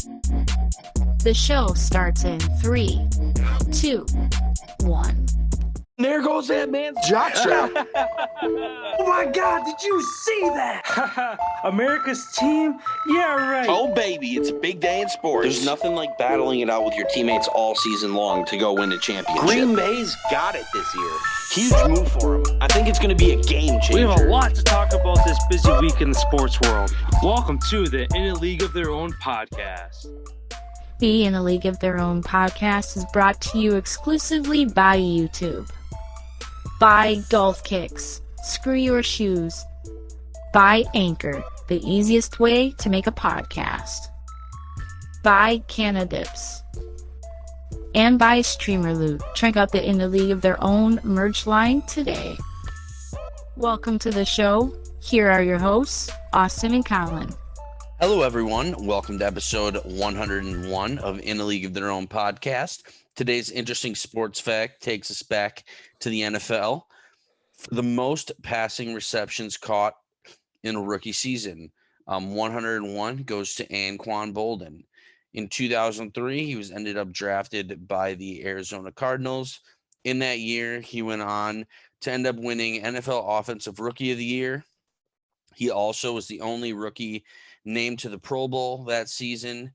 The show starts in 3, 2, 1. There goes that man's jock strap. Oh my God, did you see that? America's team? Yeah, right. Oh, baby, it's a big day in sports. There's nothing like battling it out with your teammates all season long to go win a championship. Green Bay's got it this year. Huge move for them. I think it's going to be a game changer. We have a lot to talk about this busy week in the sports world. Welcome to the In a League of Their Own podcast. The In a League of Their Own podcast is brought to you exclusively by YouTube. By Golf Kicks. Screw your shoes. By Anchor, the easiest way to make a podcast. By Canadips. And by Streamer Loot. Check out the In a League of Their Own merch line today. Welcome to the show. Here are your hosts, Austin and Collin. Hello, everyone. Welcome to episode 101 of In a League of Their Own podcast. Today's interesting sports fact takes us back to the NFL. For the most passing receptions caught in a rookie season, 101 goes to Anquan Boldin. In 2003, he was ended up drafted by the Arizona Cardinals. In that year, he went on to end up winning NFL Offensive Rookie of the Year. He also was the only rookie named to the Pro Bowl that season.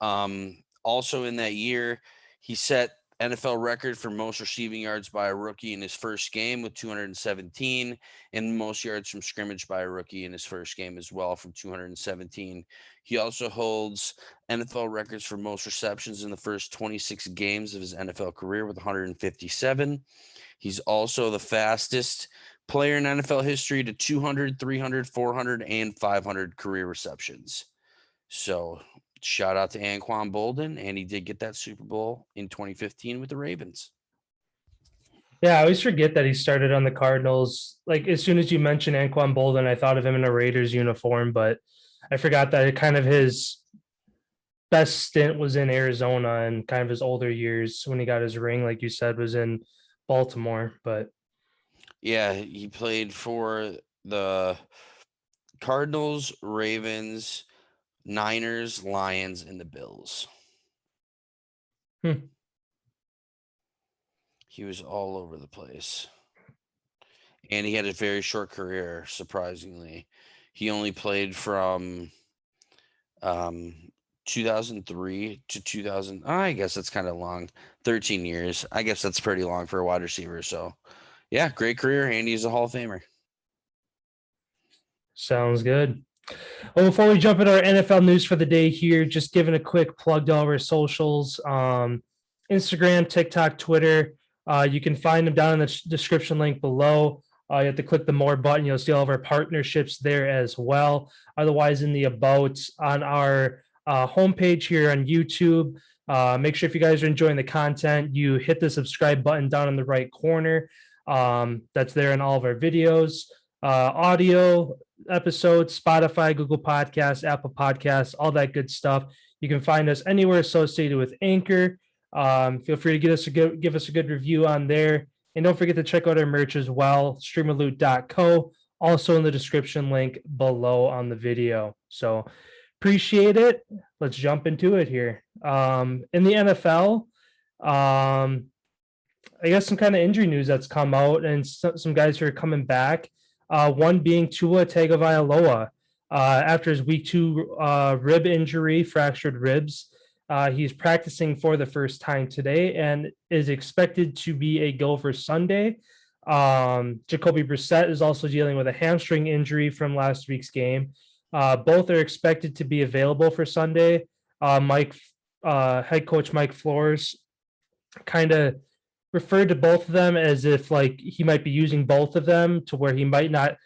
Also in that year, he set NFL record for most receiving yards by a rookie in his first game with 217, and most yards from scrimmage by a rookie in his first game as well from 217. He also holds NFL records for most receptions in the first 26 games of his NFL career with 157. He's also the fastest player in NFL history to 200, 300, 400, and 500 career receptions. So shout out to Anquan Boldin, and he did get that Super Bowl in 2015 with the Ravens. Yeah, I always forget that he started on the Cardinals. Like, as soon as you mentioned Anquan Boldin, I thought of him in a Raiders uniform, but I forgot that kind of his best stint was in Arizona, and kind of his older years when he got his ring, like you said, was in Baltimore. But yeah, he played for the Cardinals, Ravens, Niners, Lions, and the Bills. He was all over the place. And he had a very short career, surprisingly. He only played from 2003 to 2000. I guess that's kind of long. 13 years. I guess that's pretty long for a wide receiver. So, yeah, great career. And he's a Hall of Famer. sounds good. Well, before we jump into our NFL news for the day here, just giving a quick plug to all of our socials, Instagram, TikTok, Twitter. You can find them down in the description link below. You have to click the more button. You'll see all of our partnerships there as well. Otherwise, in the about on our homepage here on YouTube, make sure if you guys are enjoying the content, you hit the subscribe button down in the right corner. That's there in all of our videos, audio episodes, Spotify, Google Podcasts, Apple Podcasts, all that good stuff. You can find us anywhere associated with Anchor. Feel free to give us a good review on there. And don't forget to check out our merch as well, streamerloot.co, also in the description link below on the video. So appreciate it. Let's jump into it here. In the NFL, I guess some kind of injury news that's come out, and some guys who are coming back. One being Tua Tagovailoa. After his week 2 rib injury, fractured ribs, he's practicing for the first time today and is expected to be a go for Sunday. Jacoby Brissett is also dealing with a hamstring injury from last week's game. Both are expected to be available for Sunday. Head coach Mike Flores kind of referred to both of them as if like he might be using both of them to where he might not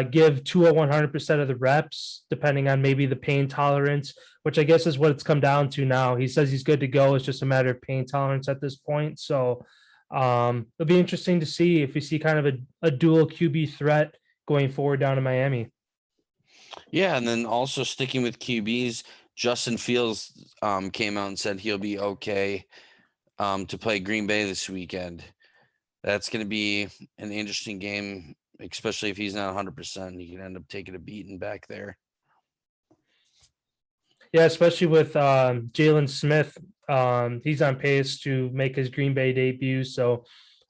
give Tua 100% of the reps, depending on maybe the pain tolerance, which I guess is what it's come down to now. He says he's good to go. It's just a matter of pain tolerance at this point. So it'll be interesting to see if we see kind of a dual QB threat going forward down in Miami. Yeah, and then also sticking with QBs, Justin Fields came out and said he'll be okay to play Green Bay this weekend. That's going to be an interesting game, especially if he's not 100%. He can end up taking a beating back there. Yeah, especially with Jalen Smith. He's on pace to make his Green Bay debut. So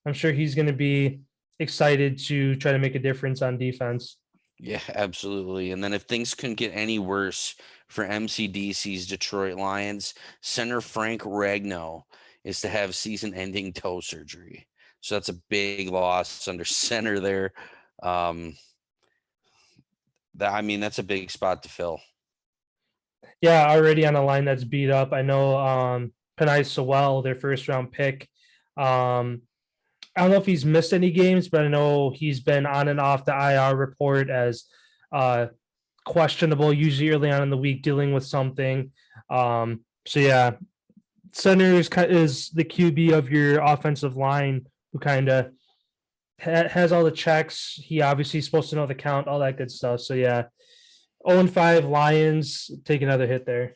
I'm sure he's going to be excited to try to make a difference on defense. Yeah, absolutely. And then if things couldn't get any worse for MCDC's Detroit Lions, center Frank Ragnow is to have season-ending toe surgery. So that's a big loss under center there. That's a big spot to fill. Yeah, already on a line that's beat up. I know Penei Sewell, their first round pick. I don't know if he's missed any games, but I know he's been on and off the IR report as questionable, usually early on in the week, dealing with something. So yeah, center is the QB of your offensive line, who kind of has all the checks. He obviously is supposed to know the count, all that good stuff. So yeah, 0-5 Lions take another hit there.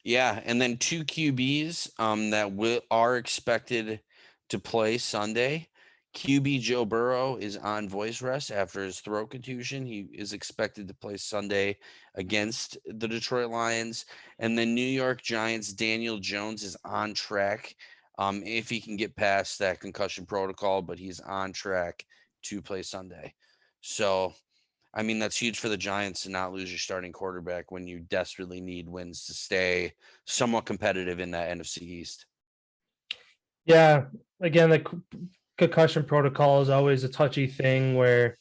Yeah, and then two QBs that are expected to play Sunday. QB Joe Burrow is on voice rest after his throat contusion. He is expected to play Sunday against the Detroit Lions. And then New York Giants Daniel Jones is on track if he can get past that concussion protocol, but he's on track to play Sunday. So, that's huge for the Giants to not lose your starting quarterback when you desperately need wins to stay somewhat competitive in that NFC East. Yeah, again, the concussion protocol is always a touchy thing where,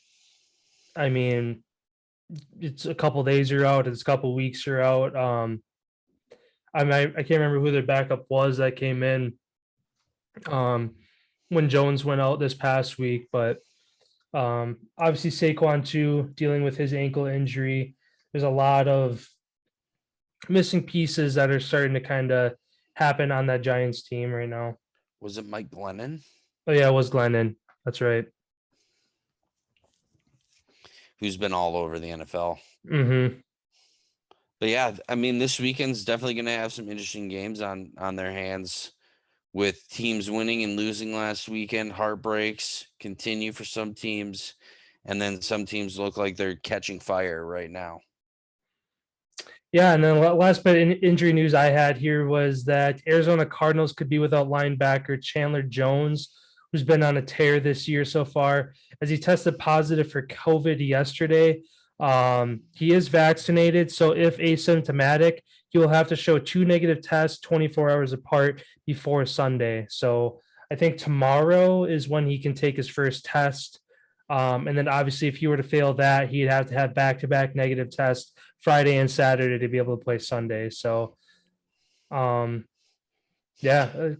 it's a couple days you're out, it's a couple weeks you're out. I can't remember who their backup was that came in when Jones went out this past week, but obviously Saquon too, dealing with his ankle injury. There's a lot of missing pieces that are starting to kind of happen on that Giants team right now. Was it Mike Glennon? Oh yeah, it was Glennon. That's right. Who's been all over the NFL. Mm-hmm. But yeah, this weekend's definitely going to have some interesting games on their hands with teams winning and losing last weekend. Heartbreaks continue for some teams, and then some teams look like they're catching fire right now. Yeah, and then last bit of injury news I had here was that Arizona Cardinals could be without linebacker Chandler Jones, who's been on a tear this year so far, as he tested positive for COVID yesterday. He is vaccinated, so if asymptomatic, he will have to show 2 negative tests 24 hours apart before Sunday. So I think tomorrow is when he can take his first test. And then obviously, if he were to fail that, he'd have to have back-to-back negative tests Friday and Saturday to be able to play Sunday. So, a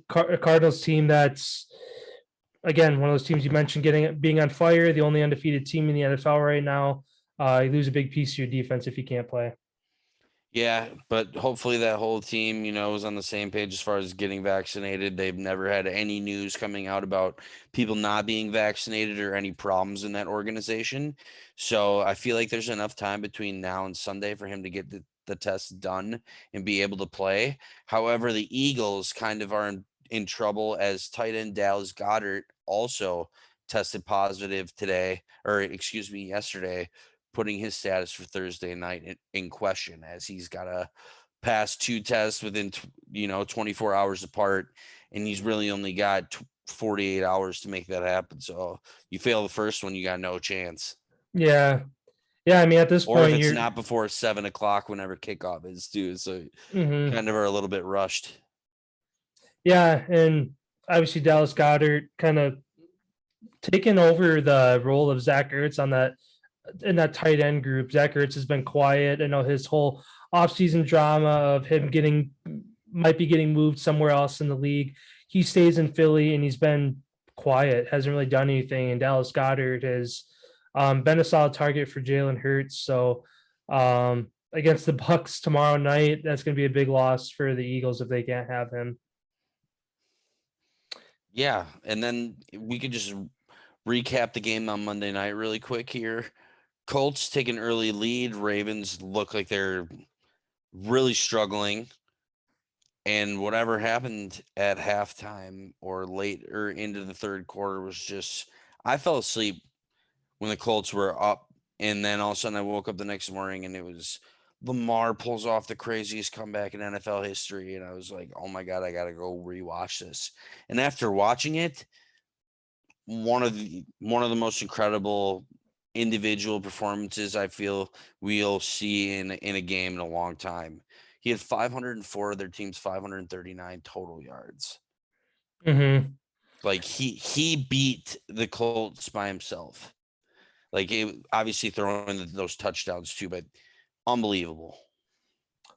Cardinals team that's, again, one of those teams you mentioned being on fire, the only undefeated team in the NFL right now. You lose a big piece of your defense if you can't play. Yeah, but hopefully that whole team, is on the same page as far as getting vaccinated. They've never had any news coming out about people not being vaccinated or any problems in that organization. So I feel like there's enough time between now and Sunday for him to get the test done and be able to play. However, the Eagles kind of are in trouble as tight end Dallas Goedert also tested positive yesterday, putting his status for Thursday night in question, as he's got to pass 2 tests within 24 hours apart, and he's really only got 48 hours to make that happen. So you fail the first one, you got no chance. Yeah, at this or point, if it's not before 7:00 whenever kickoff is too, so kind of are a little bit rushed. Yeah, and obviously Dallas Goedert kind of taking over the role of Zach Ertz in that tight end group. Zach Ertz has been quiet. I know his whole offseason drama of him might be getting moved somewhere else in the league. He stays in Philly and he's been quiet, hasn't really done anything. And Dallas Goedert has been a solid target for Jalen Hurts. So against the Bucks tomorrow night, that's going to be a big loss for the Eagles if they can't have him. Yeah, and then we could just recap the game on Monday night really quick here. Colts take an early lead. Ravens look like they're really struggling. And whatever happened at halftime or late or into the third quarter was just, I fell asleep when the Colts were up. And then all of a sudden I woke up the next morning and it was Lamar pulls off the craziest comeback in NFL history, and I was like, oh my God, I got to go rewatch this. And after watching it, one of the most incredible individual performances I feel we'll see in a game in a long time. He had 504 of their team's 539 total yards. Mm-hmm. Like he beat the Colts by himself. Like it, obviously throwing those touchdowns too, but unbelievable.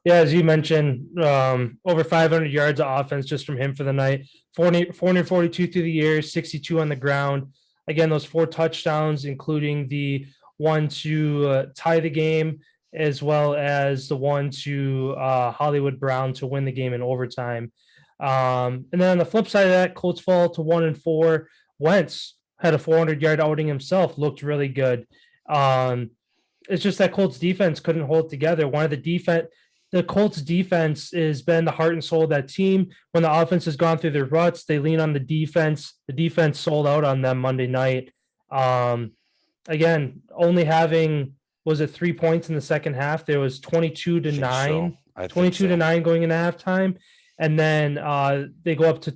Yeah, as you mentioned, over 500 yards of offense just from him for the night. 442 through the air, 62 on the ground. Again, those 4 touchdowns, including the one to tie the game, as well as the one to Hollywood Brown to win the game in overtime. And then on the flip side of that, Colts fall to 1-4. Wentz had a 400-yard outing himself, looked really good. It's just that Colts defense couldn't hold together. The Colts defense has been the heart and soul of that team. When the offense has gone through their ruts, they lean on the defense. The defense sold out on them Monday night. Again, only having, was it 3 points in the second half? There was 22-9, 22-9 going into halftime. And then they go up to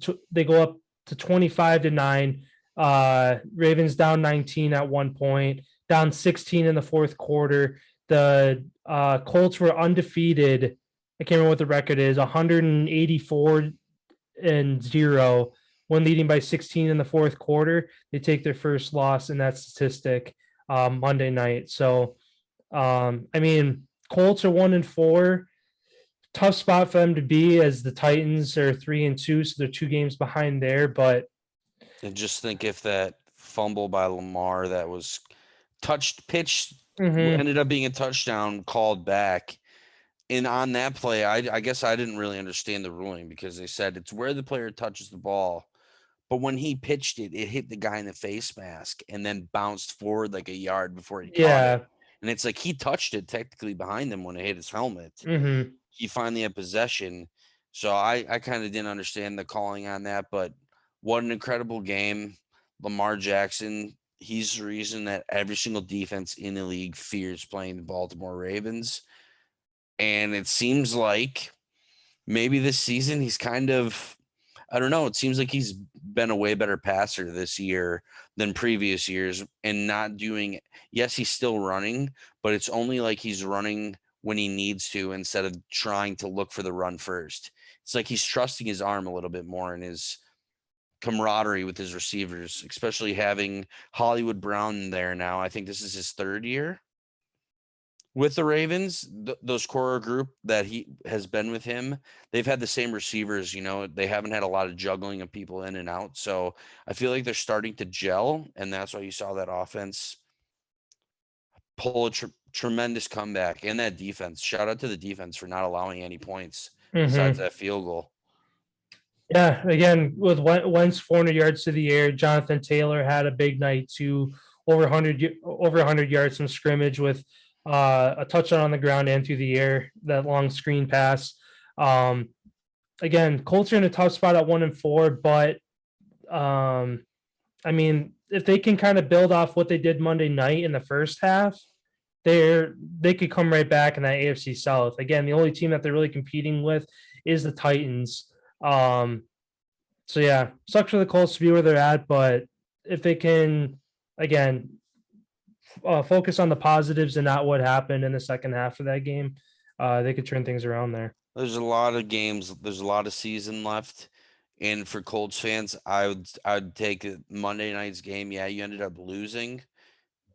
25-9. Ravens down 19 at one point, down 16 in the fourth quarter. The Colts were undefeated. I can't remember what the record is, 184-0 when leading by 16 in the fourth quarter. They take their first loss in that statistic Monday night. So, I mean, Colts are 1-4. Tough spot for them to be, as the Titans are 3-2, so they're 2 games behind there. But and just think if that fumble by Lamar that was pitched ended up being a touchdown called back. And on that play, I guess I didn't really understand the ruling, because they said it's where the player touches the ball. But when he pitched it, it hit the guy in the face mask and then bounced forward like a yard before he caught it. And it's like he touched it technically behind him when it hit his helmet. He finally had possession. So I kind of didn't understand the calling on that. But what an incredible game. Lamar Jackson, he's the reason that every single defense in the league fears playing the Baltimore Ravens. And it seems like maybe this season he's kind of, I don't know, it seems like he's been a way better passer this year than previous years, and not doing, yes, he's still running, but it's only like he's running when he needs to instead of trying to look for the run first. It's like he's trusting his arm a little bit more in his camaraderie with his receivers, especially having Hollywood Brown there now. I think this is his 3rd year with the Ravens. Those core group that he has been with him, they've had the same receivers. You know, they haven't had a lot of juggling of people in and out. So I feel like they're starting to gel, and that's why you saw that offense pull a tremendous comeback. And that defense, shout out to the defense for not allowing any points besides that field goal. Yeah, again, with Wentz 400 yards to the air, Jonathan Taylor had a big night too, over 100 yards from scrimmage with a touchdown on the ground and through the air, that long screen pass. Again, Colts are in a tough spot at 1-4, but I mean, if they can kind of build off what they did Monday night in the first half, they could come right back in that AFC South. Again, the only team that they're really competing with is the Titans. So yeah, sucks for the Colts to be where they're at, but if they can, again, focus on the positives and not what happened in the second half of that game, they could turn things around there. There's a lot of games. There's a lot of season left. And for Colts fans, I'd take Monday night's game. Yeah, you ended up losing,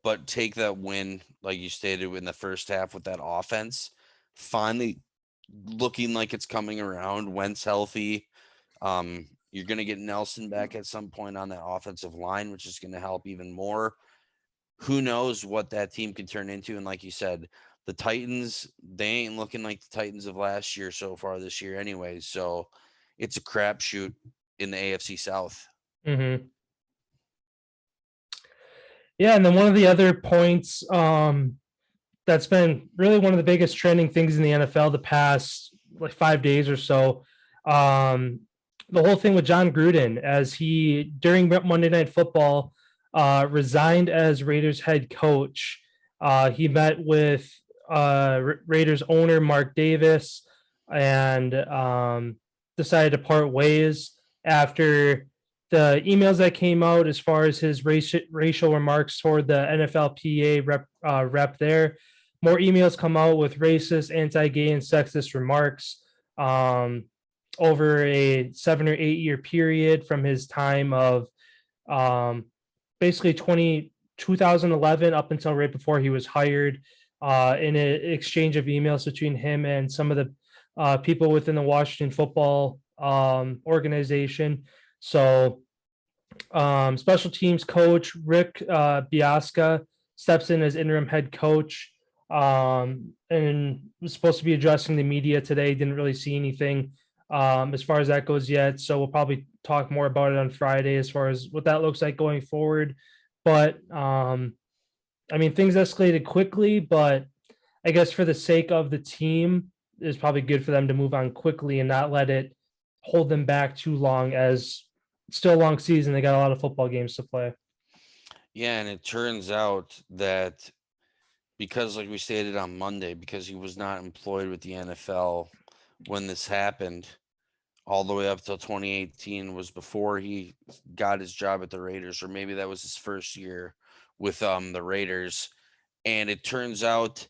but take that win, like you stated, in the first half with that offense. Finally looking like it's coming around. Wentz healthy. You're going to get Nelson back at some point on that offensive line, which is going to help even more. Who knows what that team can turn into? And like you said, the Titans, they ain't looking like the Titans of last year so far this year anyway. So it's a crapshoot in the AFC South. Yeah, and then one of the other points that's been really one of the biggest trending things in the NFL the past like 5 days or so, the whole thing with John Gruden, as he, during Monday Night Football, resigned as Raiders head coach. He met with Raiders owner Mark Davis and decided to part ways after the emails that came out as far as his racial remarks toward the NFLPA rep there. More emails come out with racist, anti-gay, and sexist remarks over a 7 or 8 year period from his time of basically 2011 up until right before he was hired, in an exchange of emails between him and some of the people within the Washington football organization. So special teams coach Rick Biasca steps in as interim head coach, and was supposed to be addressing the media today. Didn't really see anything as far as that goes yet. So we'll probably talk more about it on Friday as far as what that looks like going forward. But I mean, things escalated quickly, but I guess for the sake of the team, it's probably good for them to move on quickly and not let it hold them back too long, as it's still a long season. They got a lot of football games to play. Yeah, and it turns out that because, like we stated on Monday, because he was not employed with the NFL when this happened, all the way up till 2018 was before he got his job at the Raiders, or maybe that was his first year with the Raiders. And it turns out,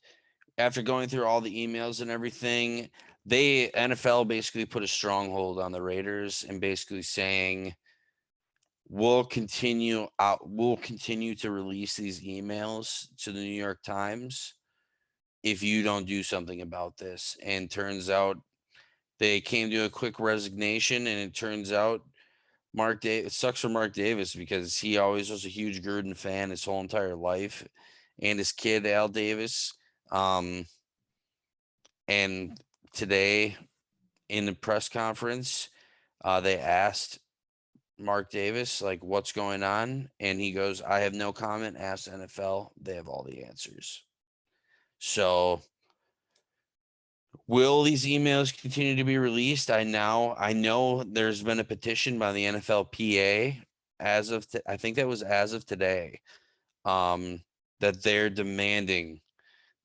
after going through all the emails and everything, NFL basically put a stronghold on the Raiders and basically saying, we'll continue to release these emails to the New York Times if you don't do something about this. And turns out they came to a quick resignation, and it turns out it sucks for Mark Davis because he always was a huge Gruden fan his whole entire life, and his kid Al Davis. And today in the press conference, they asked Mark Davis, like, what's going on? And he goes, I have no comment. Ask NFL. They have all the answers. So will these emails continue to be released? I know there's been a petition by the NFLPA I think that was as of today, that they're demanding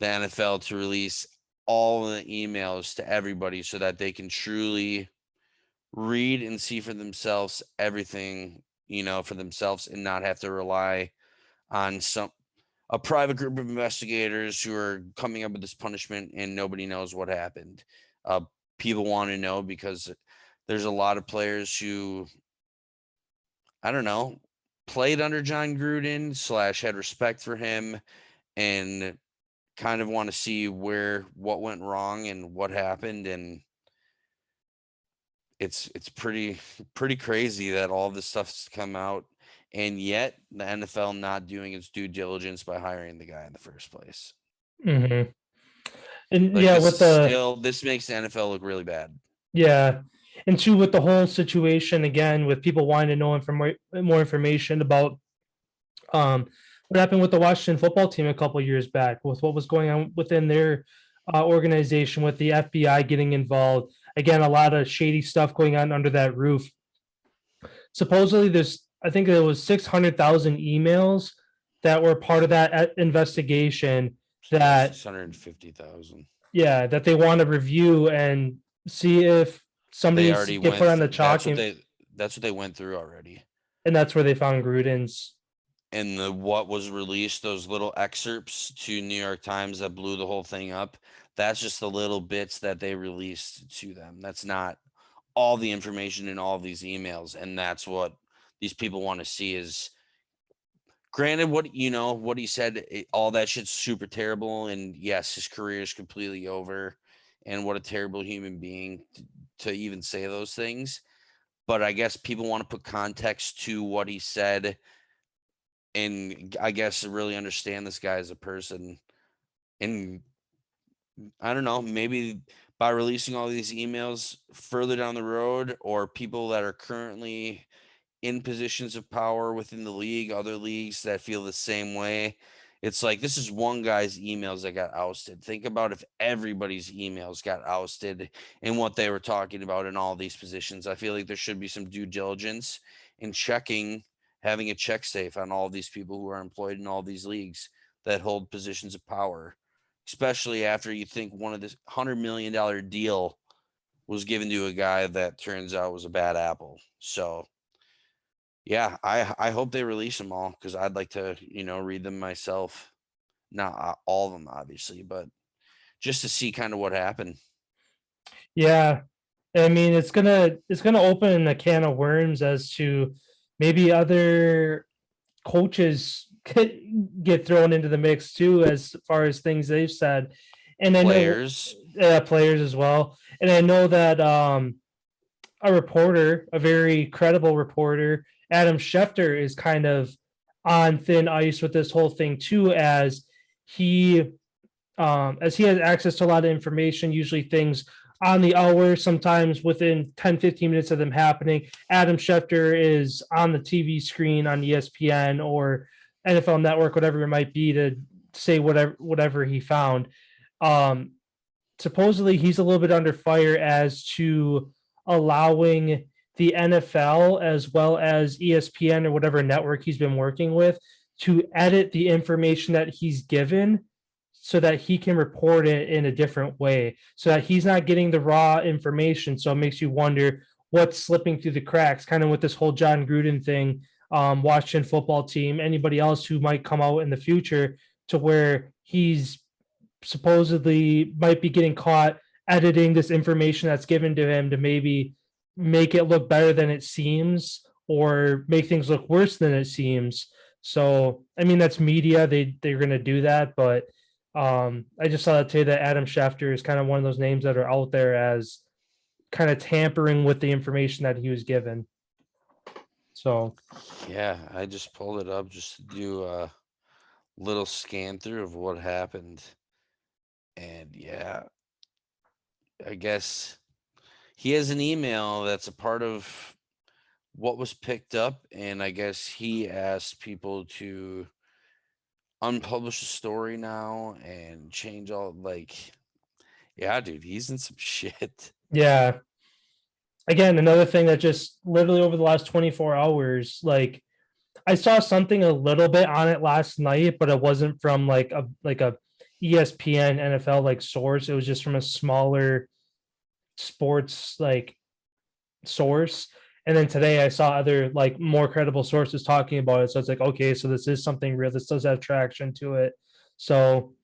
the NFL to release all the emails to everybody so that they can truly read and see for themselves everything, for themselves, and not have to rely on a private group of investigators who are coming up with this punishment and nobody knows what happened. People want to know because there's a lot of players who, I don't know, played under John Gruden / had respect for him and kind of want to see what went wrong and what happened. And it's pretty crazy that all this stuff's come out, and yet the NFL not doing its due diligence by hiring the guy in the first place. Mm-hmm. And Like, yeah, this makes the NFL look really bad. Yeah. And two, with the whole situation again, with people wanting to know more information about what happened with the Washington football team a couple years back, with what was going on within their organization, with the FBI getting involved. Again, a lot of shady stuff going on under that roof. Supposedly, I think there was 600,000 emails that were part of that investigation. That 650,000. Yeah, that they want to review and see if somebody get put on the chalk. That's what they went through already. And that's where they found Gruden's. And what was released, those little excerpts to New York Times that blew the whole thing up, that's just the little bits that they released to them. That's not all the information in all of these emails. And that's what these people want to see is, granted, what he said, all that shit's super terrible. And yes, his career is completely over. And what a terrible human being to even say those things. But I guess people want to put context to what he said, and I guess really understand this guy as a person. And I don't know, maybe by releasing all these emails further down the road, or people that are currently in positions of power within the league, other leagues that feel the same way. It's like, this is one guy's emails that got ousted. Think about if everybody's emails got ousted and what they were talking about in all these positions. I feel like there should be some due diligence in having a check safe on all of these people who are employed in all these leagues that hold positions of power, especially after you think one of this $100 million deal was given to a guy that turns out was a bad apple. So, yeah, I hope they release them all because I'd like to, read them myself. Not all of them, obviously, but just to see kind of what happened. Yeah. I mean, it's gonna open a can of worms as to maybe other coaches get thrown into the mix too, as far as things they've said, and I Players. know players as well. And I know that a reporter, a very credible reporter, Adam Schefter, is kind of on thin ice with this whole thing too, as he has access to a lot of information, usually things on the hour, sometimes within 10-15 minutes of them happening. Adam Schefter is on the TV screen on ESPN or NFL Network, whatever it might be, to say whatever he found. Supposedly he's a little bit under fire as to allowing the NFL as well as ESPN or whatever network he's been working with to edit the information that he's given so that he can report it in a different way, so that he's not getting the raw information. So it makes you wonder what's slipping through the cracks, kind of with this whole John Gruden thing, Washington football team, anybody else who might come out in the future, to where he's supposedly might be getting caught editing this information that's given to him to maybe make it look better than it seems or make things look worse than it seems. So, I mean, that's media. They're going to do that, but I just saw that today that Adam Schefter is kind of one of those names that are out there as kind of tampering with the information that he was given. So, yeah, I just pulled it up just to do a little scan through of what happened. And yeah, I guess he has an email that's a part of what was picked up. And I guess he asked people to unpublish the story now and change all, yeah, dude, he's in some shit. yeah. Again, another thing that just literally over the last 24 hours, I saw something a little bit on it last night, but it wasn't from like a ESPN NFL source. It was just from a smaller sports source. And then today I saw other more credible sources talking about it. So it's like, okay, so this is something real. This does have traction to it. So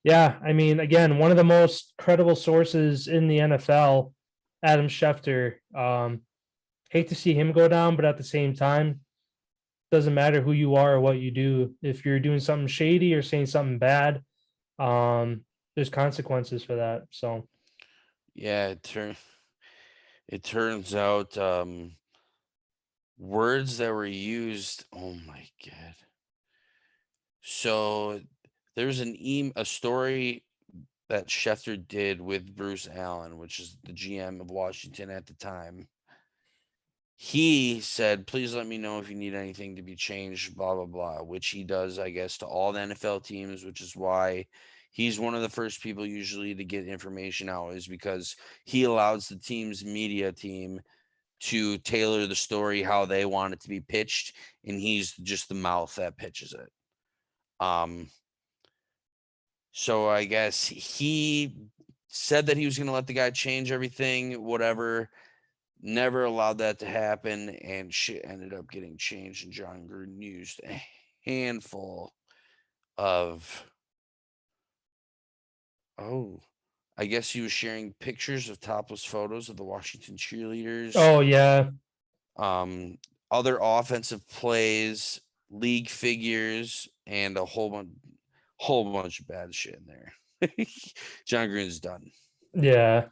yeah, I mean, again, one of the most credible sources in the NFL, Adam Schefter. Hate to see him go down, but at the same time, doesn't matter who you are or what you do. If you're doing something shady or saying something bad, there's consequences for that. So yeah, it turns out words that were used, oh my god. So there's a story that Schefter did with Bruce Allen, which is the GM of Washington at the time. He said, please let me know if you need anything to be changed, blah, blah, blah, which he does, I guess, to all the NFL teams, which is why he's one of the first people usually to get information out, is because he allows the team's media team to tailor the story how they want it to be pitched, and he's just the mouth that pitches it. So I guess he said that he was going to let the guy change everything, whatever. Never allowed that to happen, and shit ended up getting changed. And John Gruden used a handful of, I guess he was sharing pictures of topless photos of the Washington cheerleaders. Oh yeah. Other offensive plays, league figures, and a whole bunch of bad shit in there. John Gruden's done. Yeah.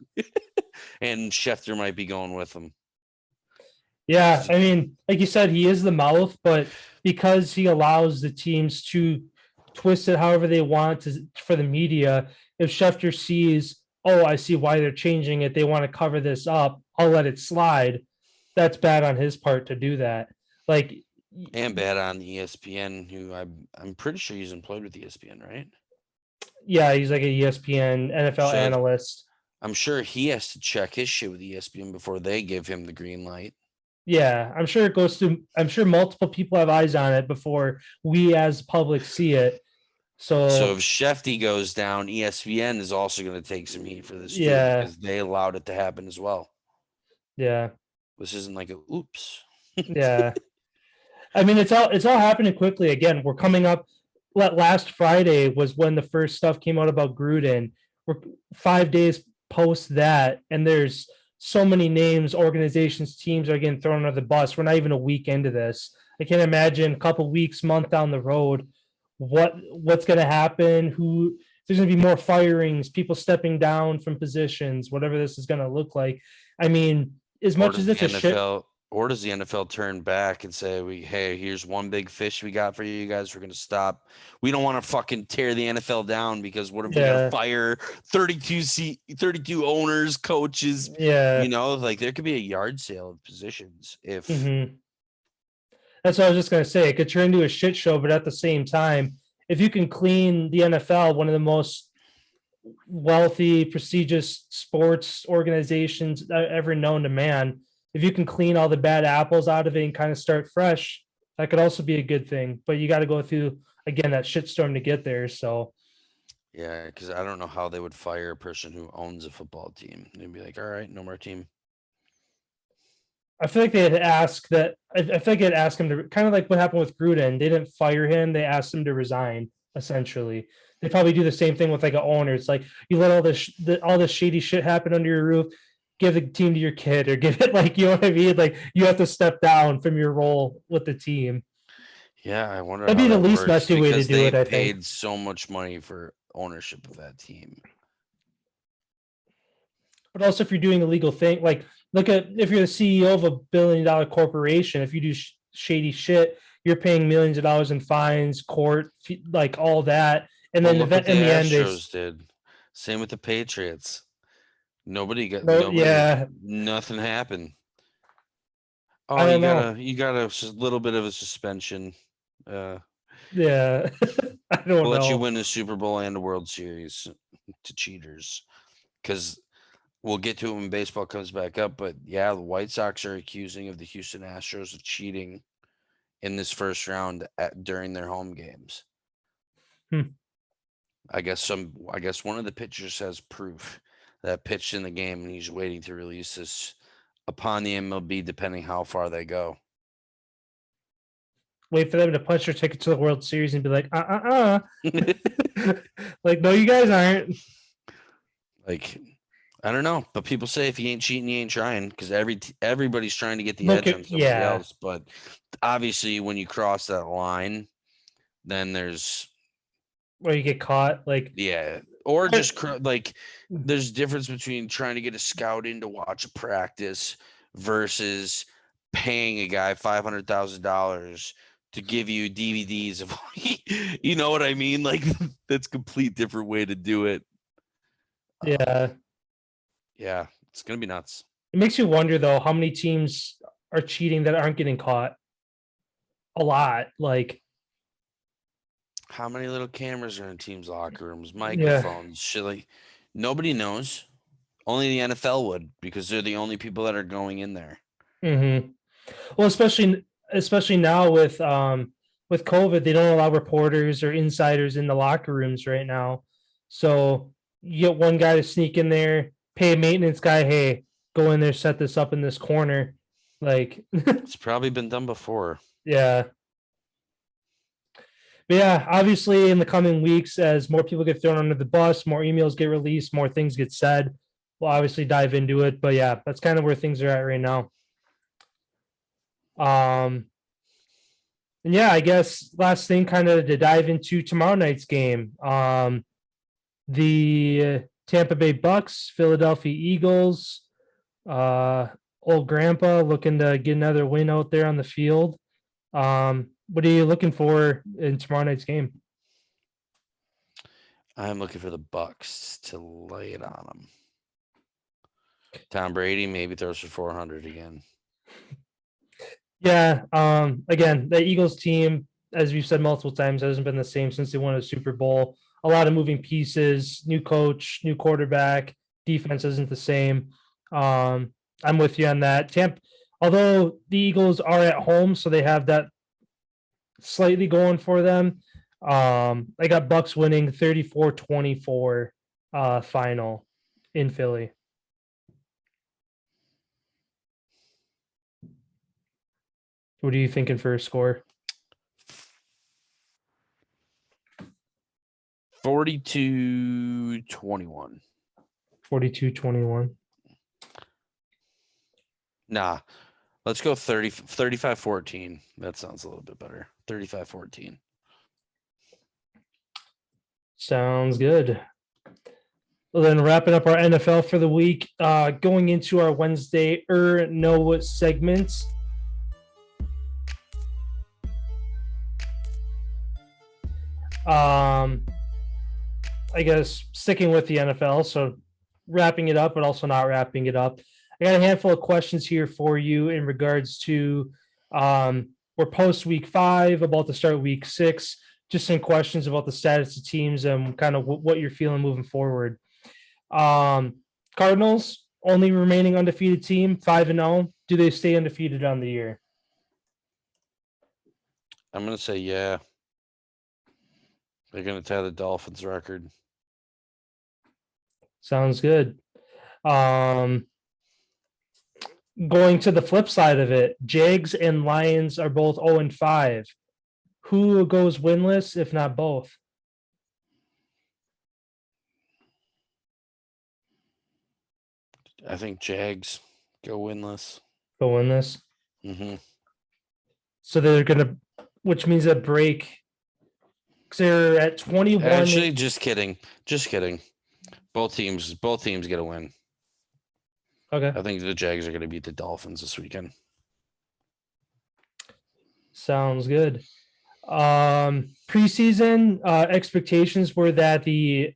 And Schefter might be going with him. Yeah, I mean, like you said, he is the mouth, but because he allows the teams to twist it however they want for the media, if Schefter sees, oh, I see why they're changing it, they want to cover this up, I'll let it slide. That's bad on his part to do that. And bad on ESPN, who I'm pretty sure he's employed with ESPN, right? Yeah, he's like a ESPN NFL analyst. I'm sure he has to check his shit with ESPN before they give him the green light. Yeah, I'm sure it goes through. I'm sure multiple people have eyes on it before we as public see it. So So if Shefty goes down, ESPN is also going to take some heat for this too, Yeah. because they allowed it to happen as well. yeah, This isn't like a oops. yeah. I mean, it's all happening quickly. Again, we're coming up. Last Friday was when the first stuff came out about Gruden. We're 5 days post that, and there's so many names, organizations, teams are getting thrown under the bus. We're not even a week into this. I can't imagine a couple weeks, month down the road, what's going to happen. Who There's going to be more firings, people stepping down from positions, whatever this is going to look like. I mean, as much as it's a shit. Or does the NFL turn back and say, hey, here's one big fish we got for you guys. We're going to stop. We don't want to fucking tear the NFL down because what if we got to fire 32 owners, coaches? Yeah. Like there could be a yard sale of positions if. Mm-hmm. That's what I was just going to say. It could turn into a shit show, but at the same time, if you can clean the NFL, one of the most wealthy, prestigious sports organizations ever known to man, if you can clean all the bad apples out of it and kind of start fresh, that could also be a good thing. But you got to go through, again, that shitstorm to get there. So, yeah, because I don't know how they would fire a person who owns a football team. They'd be like, all right, no more team. I feel like they'd ask that. I feel like they'd ask him to, kind of like what happened with Gruden. They didn't fire him. They asked him to resign, essentially. They probably do the same thing with like an owner. It's like, you let all this shady shit happen under your roof, give the team to your kid, or give it, like, you know what I mean? Like, you have to step down from your role with the team. Yeah, I wonder. That'd be the least messy way to do it, I think. They paid so much money for ownership of that team. But also, if you're doing a legal thing, like, look at, if you're the CEO of a $1 billion corporation, if you do shady shit, you're paying millions of dollars in fines, court, like all that. And then in the end, Astros did. Same with the Patriots. Nobody, nothing happened. Oh, you got a little bit of a suspension. Yeah, I don't know. We'll let you win the Super Bowl and the World Series to cheaters, because we'll get to it when baseball comes back up. But yeah, the White Sox are accusing of the Houston Astros of cheating in this first round during their home games. I guess one of the pitchers has proof that pitched in the game, and he's waiting to release this upon the MLB, depending how far they go. Wait for them to punch their ticket to the World Series and be like, like, no, you guys aren't. Like, I don't know, but people say if you ain't cheating, you ain't trying, because everybody's trying to get the edge on somebody else. But obviously, when you cross that line, then there's where you get caught, like, or just like, there's difference between trying to get a scout in to watch a practice versus paying a guy $500,000 to give you DVDs of, you know what I mean? Like, that's a complete different way to do it. Yeah, it's gonna be nuts. It makes you wonder, though, how many teams are cheating that aren't getting caught. A lot. Like, how many little cameras are in teams' locker rooms, microphones, shit, like, nobody knows. Only the NFL would, because they're the only people that are going in there. Mm-hmm. Well, especially now with COVID, they don't allow reporters or insiders in the locker rooms right now. So you get one guy to sneak in there, pay a maintenance guy, hey, go in there, set this up in this corner. Like, it's probably been done before. Yeah. But yeah, obviously in the coming weeks, as more people get thrown under the bus, more emails get released, more things get said, we'll obviously dive into it. But yeah, that's kind of where things are at right now. And yeah, I guess last thing kind of to dive into tomorrow night's game. The Tampa Bay Bucks, Philadelphia Eagles, old grandpa looking to get another win out there on the field. What are you looking for in tomorrow night's game? I'm looking for the Bucks to lay it on them. Tom Brady maybe throws for 400 again. Yeah. Again, the Eagles team, as we've said multiple times, hasn't been the same since they won a Super Bowl. A lot of moving pieces, new coach, new quarterback, defense isn't the same. I'm with you on that. Although the Eagles are at home, so they have that slightly going for them. I got Bucks winning 34-24 final in Philly. What are you thinking for a score? 42-21. 42-21. Nah, let's go 35-14. That sounds a little bit better. 35-14. Sounds good. Well, then wrapping up our NFL for the week, going into our Wednesday Ynot segments. I guess sticking with the NFL, so wrapping it up, but also not wrapping it up. I got a handful of questions here for you in regards to we're post week 5, about to start week 6. Just some questions about the status of teams and kind of what you're feeling moving forward. Cardinals, only remaining undefeated team, 5-0. Do they stay undefeated on the year? I'm going to say yeah. They're going to tie the Dolphins record. Sounds good. Going to the flip side of it, Jags and Lions are both 0-5. Who goes winless, if not both? I think Jags go winless. Go winless. Mm-hmm. So they're going to, which means a break. Because they're at 21. Actually, just kidding. Just kidding. Both teams get a win. Okay. I think the Jags are going to beat the Dolphins this weekend. Sounds good. Preseason expectations were that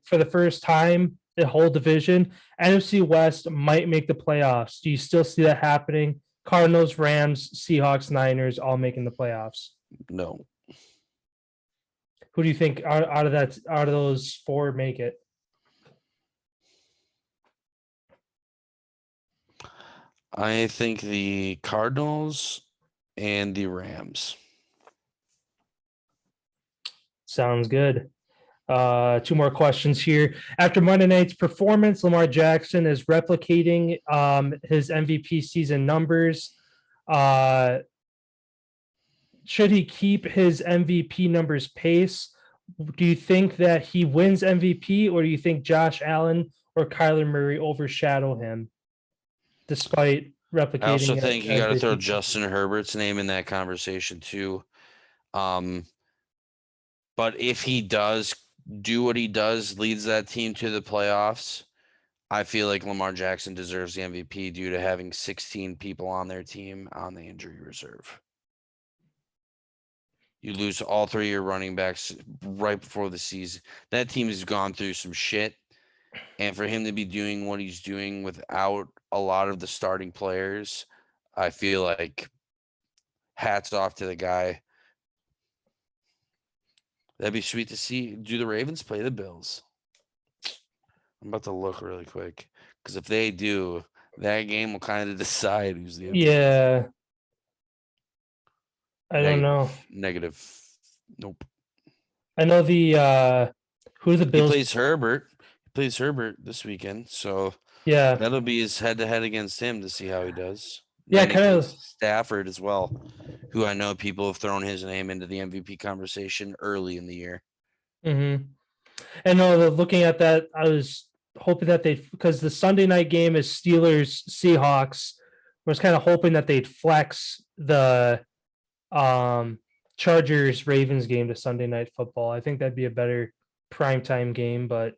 for the first time, the whole division, NFC West might make the playoffs. Do you still see that happening? Cardinals, Rams, Seahawks, Niners all making the playoffs. No. Who do you think out of those 4 make it? I think the Cardinals and the Rams. Sounds good. 2 more questions here. After Monday night's performance, Lamar Jackson is replicating his MVP season numbers. Should he keep his MVP numbers pace? Do you think that he wins MVP, or do you think Josh Allen or Kyler Murray overshadow him despite replicating? I also think you got to throw MVP? Justin Herbert's name in that conversation too. But if he does do what he does, leads that team to the playoffs, I feel like Lamar Jackson deserves the MVP due to having 16 people on their team on the injury reserve. You lose all 3 of your running backs right before the season. That team has gone through some shit. And for him to be doing what he's doing without a lot of the starting players, I feel like hats off to the guy. That'd be sweet to see. Do the Ravens play the Bills? I'm about to look really quick. Because if they do, that game will kind of decide who's the MVP. Yeah. I don't know. Negative. Nope. I know who the Bills. He plays Herbert. He plays Herbert this weekend. So yeah, that'll be his head-to-head against him to see how he does. Yeah, Then kind of Stafford as well, who I know people have thrown his name into the MVP conversation early in the year. Mm-hmm. And no, looking at that, I was hoping that because the Sunday night game is Steelers Seahawks, I was kind of hoping that they'd flex the Chargers Ravens game to Sunday Night Football. I think that'd be a better primetime game, but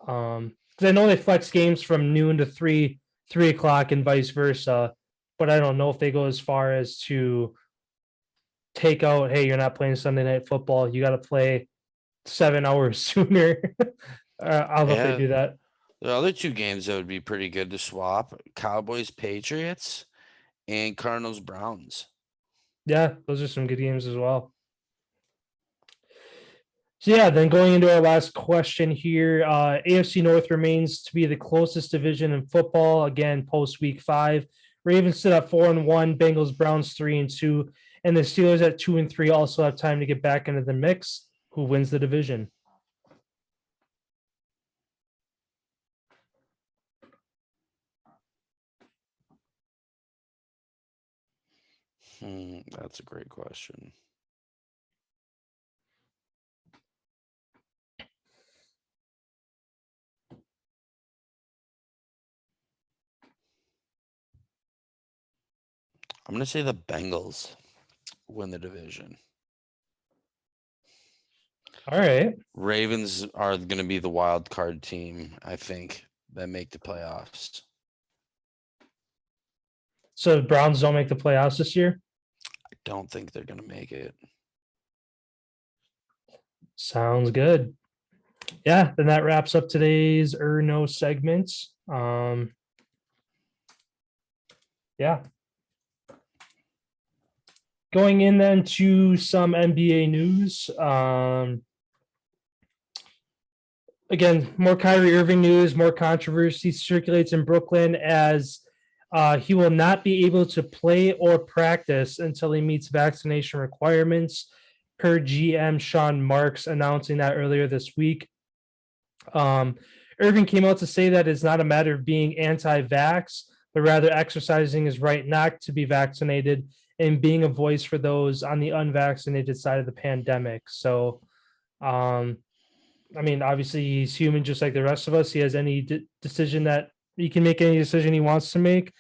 because I know they flex games from noon to 3 o'clock and vice versa, but I don't know if they go as far as to take out, hey, you're not playing Sunday Night Football, you got to play 7 hours sooner. I don't know if they do that. The other 2 games that would be pretty good to swap: Cowboys Patriots and Cardinals Browns. Yeah, those are some good games as well. So yeah, then going into our last question here, AFC North remains to be the closest division in football. Again, post week 5, Ravens sit at 4-1, Bengals, Browns 3-2, and the Steelers at 2-3 also have time to get back into the mix. who wins the division. That's a great question. I'm going to say the Bengals win the division. All right. Ravens are going to be the wild card team, I think, that make the playoffs. So the Browns don't make the playoffs this year? I don't think they're going to make it. Sounds good. Yeah, then that wraps up today's No segments. Yeah. Going in then to some NBA news. Again, more Kyrie Irving news, more controversy circulates in Brooklyn as he will not be able to play or practice until he meets vaccination requirements, per GM Sean Marks announcing that earlier this week. Irving came out to say that it's not a matter of being anti-vax, but rather exercising his right not to be vaccinated and being a voice for those on the unvaccinated side of the pandemic. So, I mean, obviously he's human just like the rest of us. He has any decision that he can make any decision he wants to make.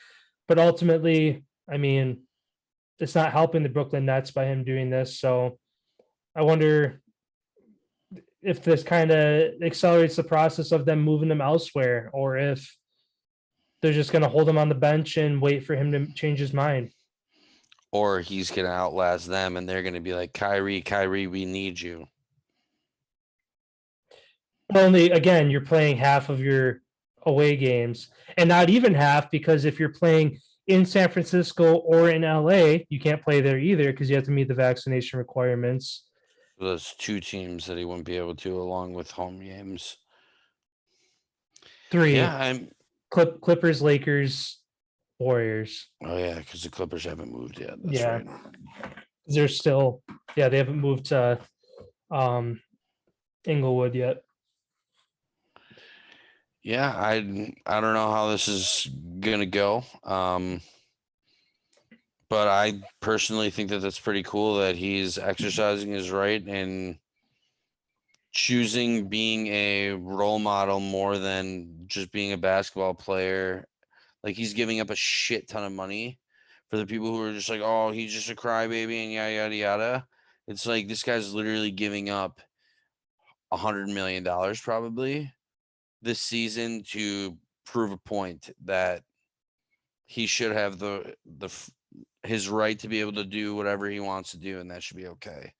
But ultimately, I mean, it's not helping the Brooklyn Nets by him doing this. So I wonder if this kind of accelerates the process of them moving him elsewhere, or if they're just going to hold him on the bench and wait for him to change his mind. Or he's going to outlast them and they're going to be like, Kyrie, we need you. Only, again, you're playing half of your away games, and not even half, because if you're playing in San Francisco or in LA, you can't play there either because you have to meet the vaccination requirements. Those two teams that he wouldn't be able to, along with home games. 3. Yeah, Clippers, Lakers, Warriors. Oh yeah, because the Clippers haven't moved yet. That's right. They're still, they haven't moved to Inglewood yet. Yeah, I don't know how this is gonna go. But I personally think that that's pretty cool that he's exercising his right and choosing being a role model more than just being a basketball player. Like, he's giving up a shit ton of money for the people who are just like, oh, he's just a crybaby and yada, yada, yada. It's like this guy's literally giving up $100 million probably this season to prove a point that he should have his right to be able to do whatever he wants to do, and that should be okay.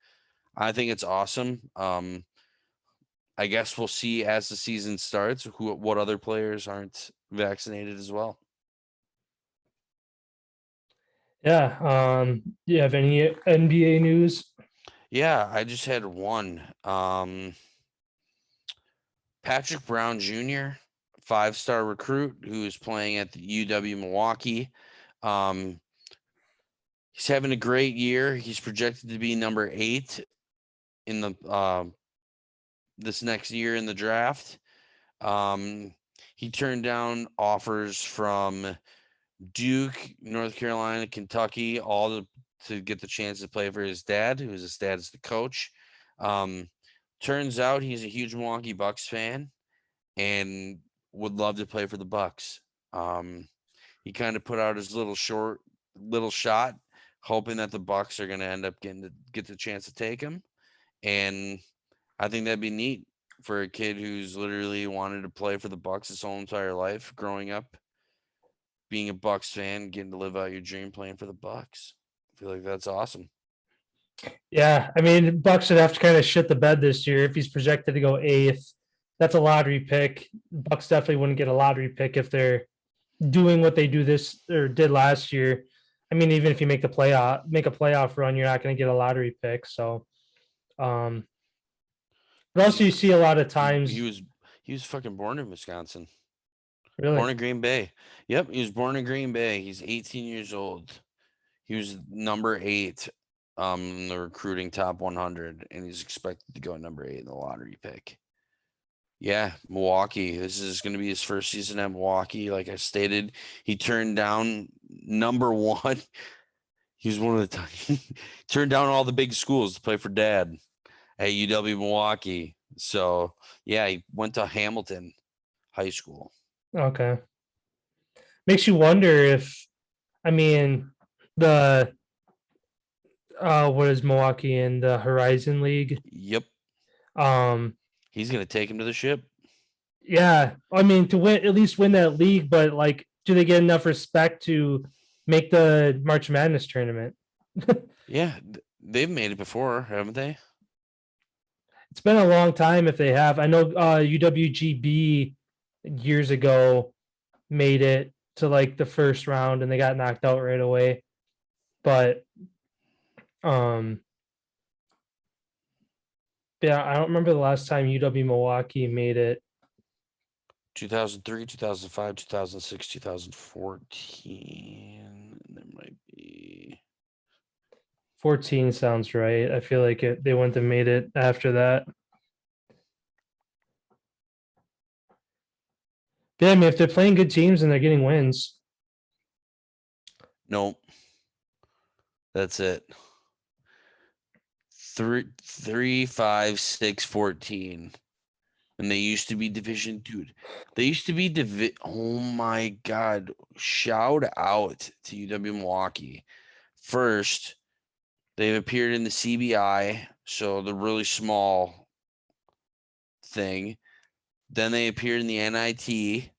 I think it's awesome. I guess we'll see as the season starts what other players aren't vaccinated as well. Yeah. Do you have any NBA news? Yeah, I just had one. Patrick Brown Jr., 5-star recruit who is playing at the UW Milwaukee. He's having a great year. He's projected to be number 8 in the this next year in the draft. He turned down offers from Duke, North Carolina, Kentucky, all to get the chance to play for his dad, who his dad is the coach. Turns out he's a huge Milwaukee Bucks fan and would love to play for the Bucks. He kind of put out his little shot, hoping that the Bucks are going to end up get the chance to take him. And I think that'd be neat for a kid who's literally wanted to play for the Bucks his whole entire life, growing up, being a Bucks fan, getting to live out your dream playing for the Bucks. I feel like that's awesome. Yeah, I mean, Bucks would have to kind of shit the bed this year if he's projected to go 8th. That's a lottery pick. Bucks definitely wouldn't get a lottery pick if they're doing what they did last year. I mean, even if you make a playoff run, you're not going to get a lottery pick. So, but also you see a lot of times he was fucking born in Wisconsin. Really? Born in Green Bay. Yep, he was born in Green Bay. He's 18 years old. He was number 8 the recruiting top 100, and he's expected to go number 8 in the lottery pick. Yeah, Milwaukee. This is going to be his first season at Milwaukee. Like I stated, he turned down number 1. He was one of the turned down all the big schools to play for dad at UW Milwaukee. So yeah, he went to Hamilton High School. Okay. Makes you wonder if, I mean, the what is Milwaukee in the Horizon League? Yep. He's going to take him to the ship. Yeah, I mean, to win, at least win that league, but like, do they get enough respect to make the March Madness tournament? Yeah, they've made it before, haven't they? It's been a long time if they have. I know UWGB years ago made it to like the first round and they got knocked out right away. But yeah, I don't remember the last time UW Milwaukee made it. 2003, 2005, 2006, 2014. There might be 14 sounds right. I feel like they wouldn't have made it after that. Yeah, I mean, if they're playing good teams and they're getting wins. Nope. That's it. 3, 5, 6, 14. And they used to be Division 2. They used to be oh my God. Shout out to UW Milwaukee. First, they've appeared in the CBI, so the really small thing. Then they appeared in the NIT,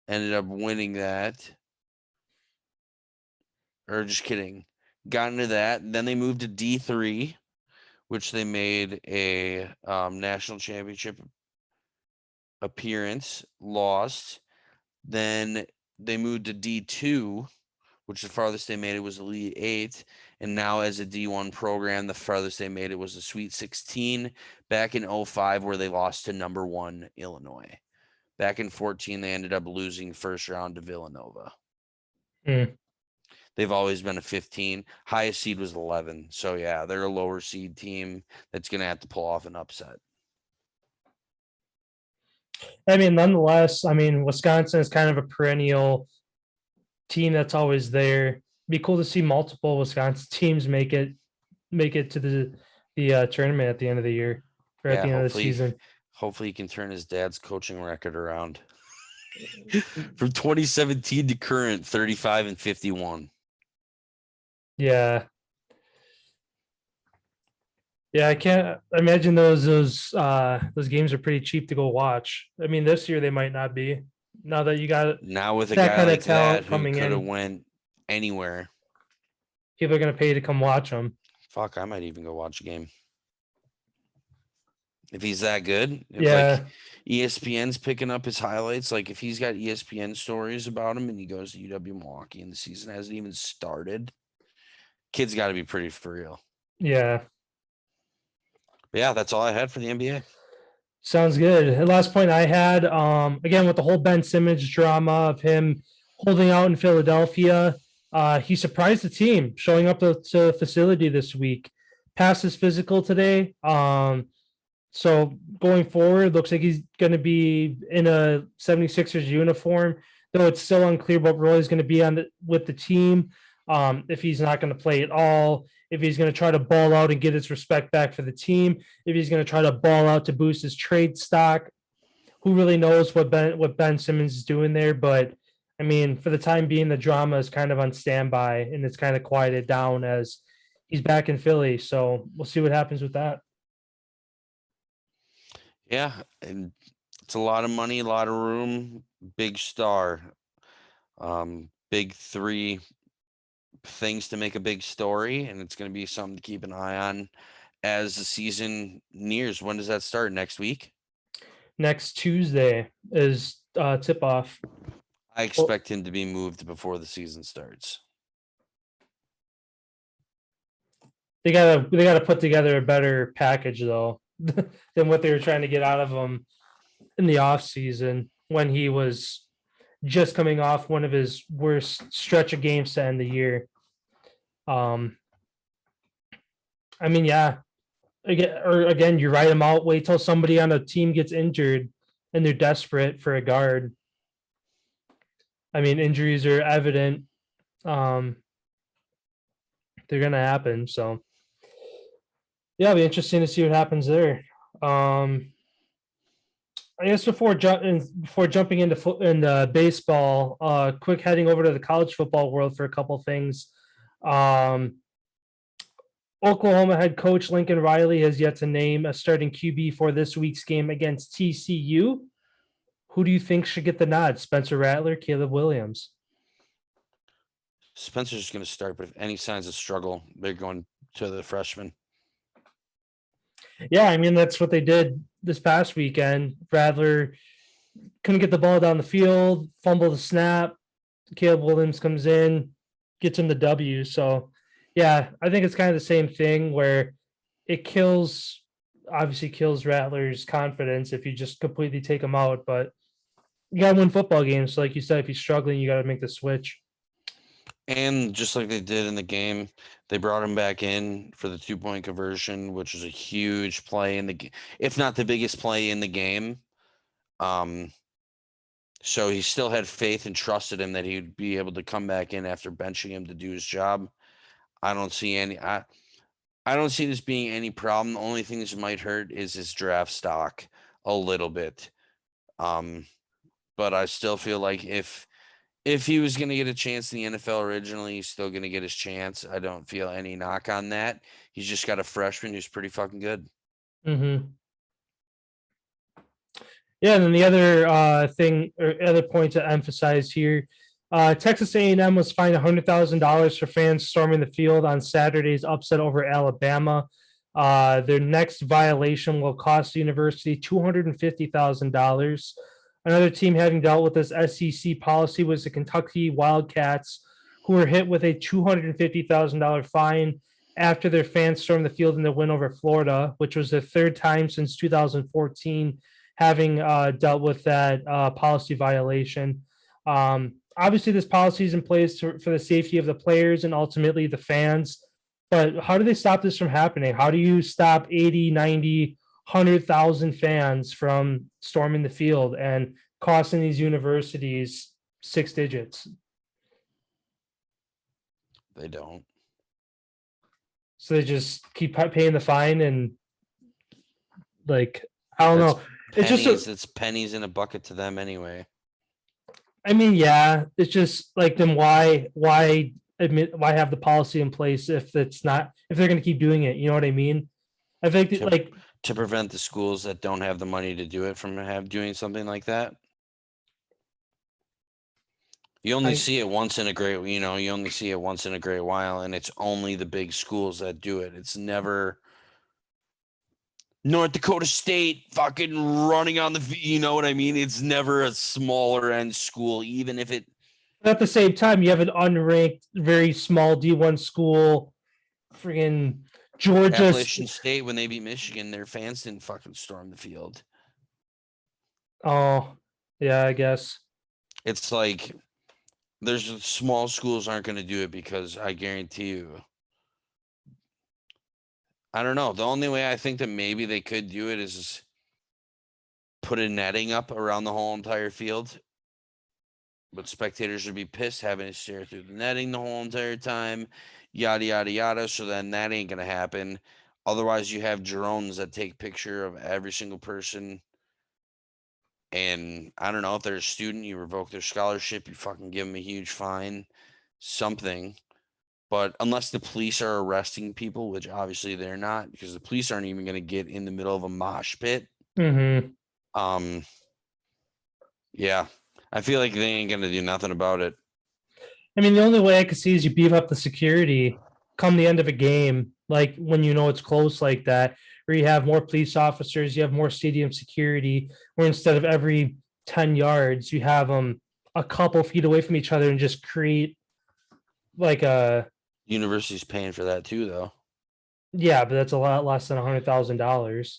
ended up winning that. Or just kidding. Got into that. Then they moved to D3, which they made a national championship appearance, lost. Then they moved to D2, which the farthest they made it was Elite 8. And now as a D1 program, the farthest they made it was the Sweet 16 back in 05, where they lost to number 1 Illinois. Back in 14, they ended up losing first round to Villanova. They've always been a 15. Highest seed was 11. So, yeah, they're a lower seed team that's going to have to pull off an upset. I mean, nonetheless, I mean, Wisconsin is kind of a perennial team that's always there. It'd be cool to see multiple Wisconsin teams make it to the tournament at the end of the year or at the end of the season. Hopefully he can turn his dad's coaching record around. From 2017 to current, 35 and 51. Yeah. Yeah, I can't imagine those games are pretty cheap to go watch. I mean, this year they might not be. Now that you got now with a guy like that who could have went anywhere, people are going to pay to come watch them. Fuck, I might even go watch a game if he's that good. Yeah, like ESPN's picking up his highlights. Like if he's got ESPN stories about him and he goes to UW Milwaukee and the season hasn't even started, kid's got to be pretty for real. Yeah. But yeah, that's all I had for the NBA. Sounds good. The last point I had, again, with the whole Ben Simmons drama of him holding out in Philadelphia, he surprised the team showing up to the facility this week. Passed his physical today. So going forward, looks like he's going to be in a 76ers uniform, though it's still unclear what role he's going to be with the team. If he's not going to play at all, if he's going to try to ball out and get his respect back for the team, if he's going to try to ball out to boost his trade stock, who really knows what Ben Simmons is doing there? But I mean, for the time being, the drama is kind of on standby and it's kind of quieted down as he's back in Philly. So we'll see what happens with that. Yeah, and it's a lot of money, a lot of room, big star, big 3 things to make a big story, and it's going to be something to keep an eye on as the season nears. When does that start? Next week? Next Tuesday is tip off. I expect him to be moved before the season starts. They gotta put together a better package though than what they were trying to get out of him in the off season when he was just coming off one of his worst stretch of games to end the year. I mean, yeah. Again, you write them out. Wait till somebody on a team gets injured, and they're desperate for a guard. I mean, injuries are evident. Um, they're gonna happen. So, yeah, it'll be interesting to see what happens there. I guess before jumping into baseball, quick heading over to the college football world for a couple things. Um, Oklahoma head coach Lincoln Riley has yet to name a starting QB for this week's game against TCU. Who do you think should get the nod? Spencer Rattler, Caleb Williams? Spencer's going to start, but if any signs of struggle, they're going to the freshman. Yeah, I mean, that's what they did this past weekend. Rattler couldn't get the ball down the field, fumble the snap. Caleb Williams comes in, gets him the W. So, yeah, I think it's kind of the same thing where it obviously kills Rattler's confidence if you just completely take him out. But you got to win football games. So like you said, if he's struggling, you got to make the switch. And just like they did in the game, they brought him back in for the 2-point conversion, which was a huge play in the game, if not the biggest play in the game. So he still had faith and trusted him that he'd be able to come back in after benching him to do his job. I don't see this being any problem. The only thing that might hurt is his draft stock a little bit. But I still feel like if he was going to get a chance in the NFL originally, he's still going to get his chance. I don't feel any knock on that. He's just got a freshman who's pretty fucking good. Mm-hmm. Yeah, and then the other other point to emphasize here, Texas A&M was fined $100,000 for fans storming the field on Saturday's upset over Alabama. Their next violation will cost the university $250,000. Another team having dealt with this SEC policy was the Kentucky Wildcats, who were hit with a $250,000 fine after their fans stormed the field in the win over Florida, which was the third time since 2014 having dealt with that policy violation. Obviously, this policy is in place for the safety of the players and ultimately the fans. But how do they stop this from happening? How do you stop 80, 90, 100,000 fans from storming the field and costing these universities 6 digits? They don't. So they just keep paying the fine and I don't know. It's pennies in a bucket to them anyway. I mean, yeah, it's just then why have the policy in place if they're going to keep doing it? You know what I mean? I think to prevent the schools that don't have the money to do it from doing something like that. You only see it once in a great while, and it's only the big schools that do it. It's never North Dakota State fucking running on you know what I mean? It's never a smaller end school, even if it. At the same time, you have an unranked, very small D1 school, friggin' Georgia. Appalachian State, when they beat Michigan, their fans didn't fucking storm the field. Oh, yeah, I guess. It's like there's small schools aren't going to do it because I guarantee you. I don't know. The only way I think that maybe they could do it is put a netting up around the whole entire field. But spectators would be pissed having to stare through the netting the whole entire time, yada, yada, yada. So then that ain't going to happen. Otherwise, you have drones that take picture of every single person. And I don't know, if they're a student, you revoke their scholarship, you fucking give them a huge fine, something. But unless the police are arresting people, which obviously they're not, because the police aren't even going to get in the middle of a mosh pit. Mm-hmm. Yeah, I feel like they ain't going to do nothing about it. I mean, the only way I could see is you beef up the security come the end of a game, like when you know it's close like that, where you have more police officers, you have more stadium security, where instead of every 10 yards, you have them a couple feet away from each other and just create a. University's paying for that too, though. Yeah, but that's a lot less than $100,000.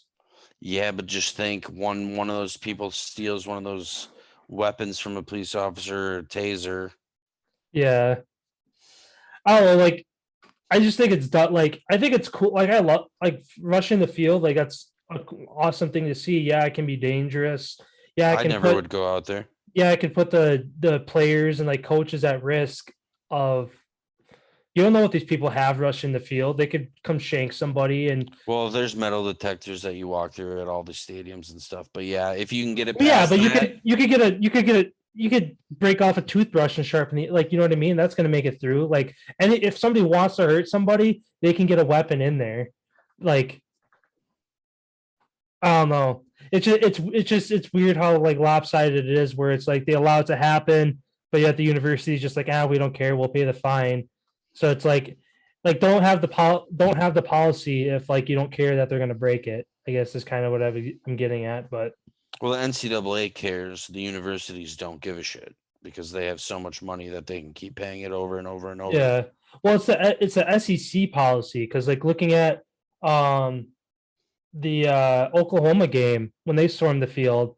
Yeah, but just think one of those people steals one of those weapons from a police officer or taser. Yeah. Oh, I just think it's done. Like, I think it's cool. Like, I love like rushing the field. Like, that's an awesome thing to see. Yeah, it can be dangerous. Yeah, I never would go out there. Yeah, I could put the players and like coaches at risk of you don't know what these people have rushing the field. They could come shank somebody and Well, there's metal detectors that you walk through at all the stadiums and stuff. But yeah, if you can get it yeah, past but that, you could break off a toothbrush and sharpen it. Like, you know what I mean? That's gonna make it through. Like, and if somebody wants to hurt somebody, they can get a weapon in there. Like, I don't know. It's weird how like lopsided it is where it's like they allow it to happen, but yet the university is just like, we don't care, we'll pay the fine. So it's like don't have the policy if like you don't care that they're gonna break it. I guess is kind of what I'm getting at. But well, the NCAA cares. The universities don't give a shit because they have so much money that they can keep paying it over and over and over. yeah, well, it's the SEC policy because like looking at the Oklahoma game when they stormed the field,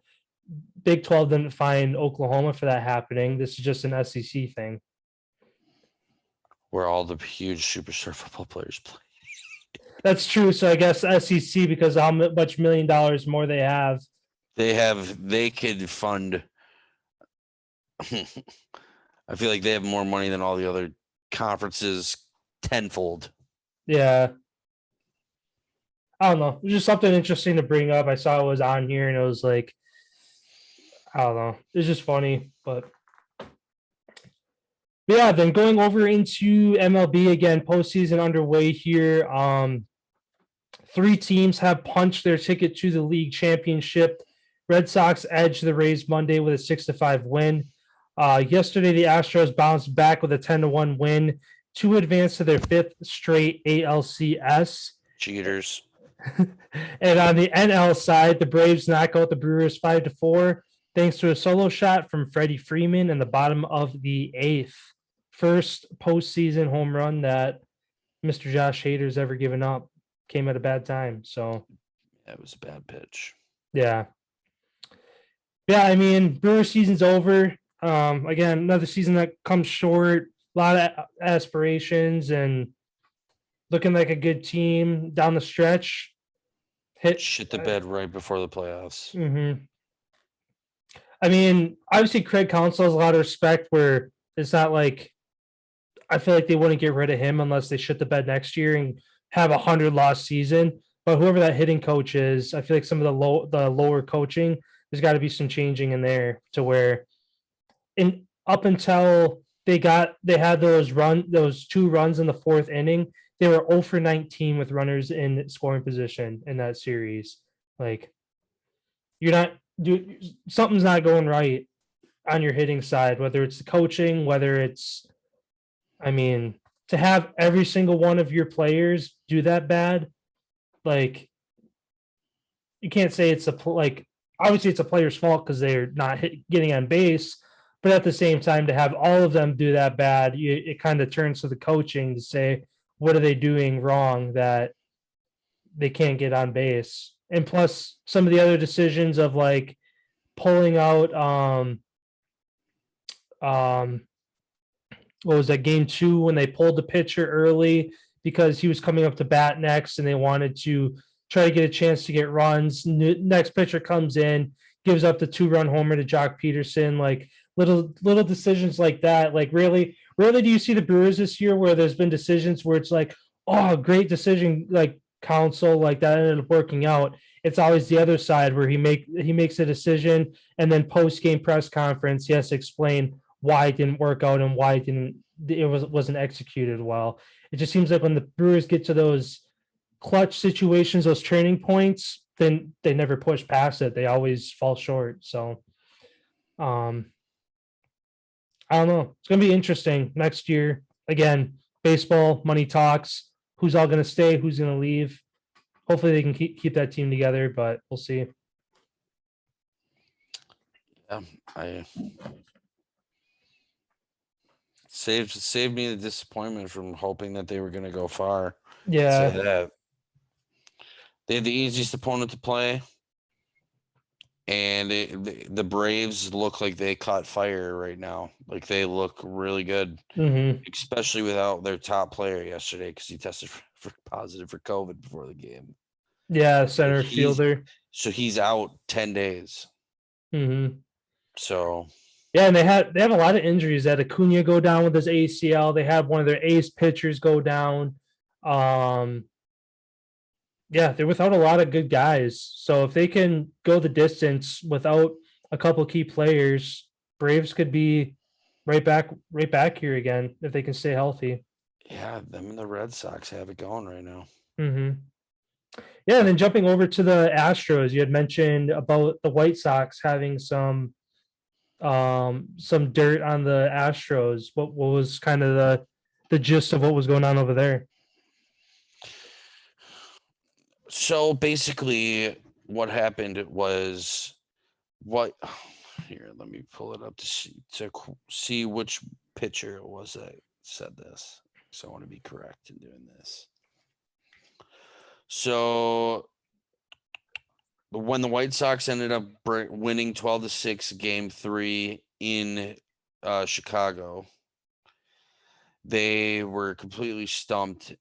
Big 12 didn't find Oklahoma for that happening. This is just an SEC thing. Where all the huge superstar football players play. That's true. So I guess SEC, because how much $1 million more they have. They could fund. I feel like they have more money than all the other conferences tenfold. Yeah. I don't know. It was just something interesting to bring up. I saw it was on here and it was like, I don't know. It's just funny, but yeah, then going over into MLB again, postseason underway here. 3 teams have punched their ticket to the league championship. Red Sox edged the Rays Monday with a 6-5 win. Yesterday, the Astros bounced back with a 10-1 win to advance to their 5th straight ALCS. Cheaters. And on the NL side, the Braves knock out the Brewers 5-4, thanks to a solo shot from Freddie Freeman in the bottom of the 8th. First postseason home run that Mr. Josh Hader's ever given up. Came at a bad time. So that was a bad pitch. Yeah. Yeah, I mean, Brewer season's over. Again, another season that comes short. A lot of aspirations and looking like a good team down the stretch. Hit shit the bed right before the playoffs. Mm-hmm. I mean, obviously Craig Counsell has a lot of respect where it's not like I feel like they wouldn't get rid of him unless they shit the bed next year and have a 100-loss season. But whoever that hitting coach is, I feel like some of the lower coaching, there's got to be some changing in there to where up until they had those 2 runs in the 4th inning, they were 0 for 19 with runners in scoring position in that series. Like, something's not going right on your hitting side, whether it's the coaching, whether it's, I mean, to have every single one of your players do that bad, like, you can't say it's obviously it's a player's fault because they're not getting on base, but at the same time, to have all of them do that bad, it kind of turns to the coaching to say, what are they doing wrong that they can't get on base? And plus some of the other decisions of like pulling out, what was that, game 2 when they pulled the pitcher early because he was coming up to bat next and they wanted to try to get a chance to get runs. Next pitcher comes in, gives up the 2-run homer to Jock Peterson. Like little decisions like that. Like really do you see the Brewers this year where there's been decisions where it's like, oh, great decision, like Counsell, like that ended up working out? It's always the other side where he makes a decision and then post-game press conference, he has to explain why it didn't work out and why it wasn't executed well. It just seems like when the Brewers get to those clutch situations, those turning points, then they never push past it. They always fall short. So I don't know. It's going to be interesting next year. Again, baseball, money talks. Who's all going to stay? Who's going to leave? Hopefully they can keep that team together, but we'll see. Yeah, I saved me the disappointment from hoping that they were going to go far. Yeah. Say that. They had the easiest opponent to play, And the Braves look like they caught fire right now. Like they look really good, especially without their top player yesterday because he tested for positive for COVID before the game. Yeah, center fielder. So he's out 10 days. So yeah, and they have a lot of injuries. They had Acuna go down with his ACL. They had one of their ace pitchers go down. Yeah, they're without a lot of good guys. So if they can go the distance without a couple key players, Braves could be right back here again if they can stay healthy. Yeah, them and the Red Sox have it going right now. Yeah, and then jumping over to the Astros, you had mentioned about the White Sox having some dirt on the Astros. What was kind of the gist of what was going on over there? So basically, what happened was here. Let me pull it up to see which pitcher it was that said this. So I want to be correct in doing this. So when the White Sox ended up winning 12-6 Game 3 in Chicago, they were completely stumped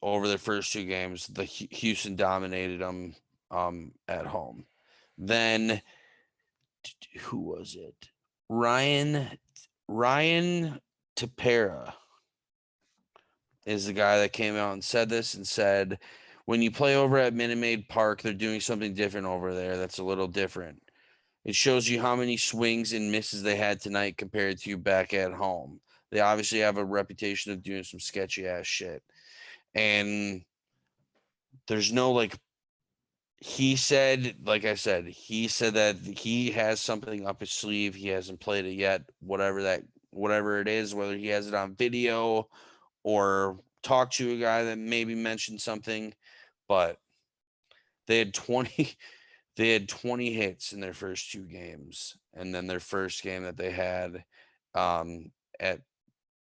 over their first two games. The Houston dominated them at home. Then who was it? Ryan Tepera is the guy that came out and said this and said, when you play over at Minute Maid Park, they're doing something different over there. That's a little different. It shows you how many swings and misses they had tonight compared to back at home. They obviously have a reputation of doing some sketchy ass shit. And there's no he said that he has something up his sleeve. He hasn't played it yet, whatever it is, whether he has it on video or talk to a guy that maybe mentioned something, but they had 20 hits in their first two games, and then their first game that they had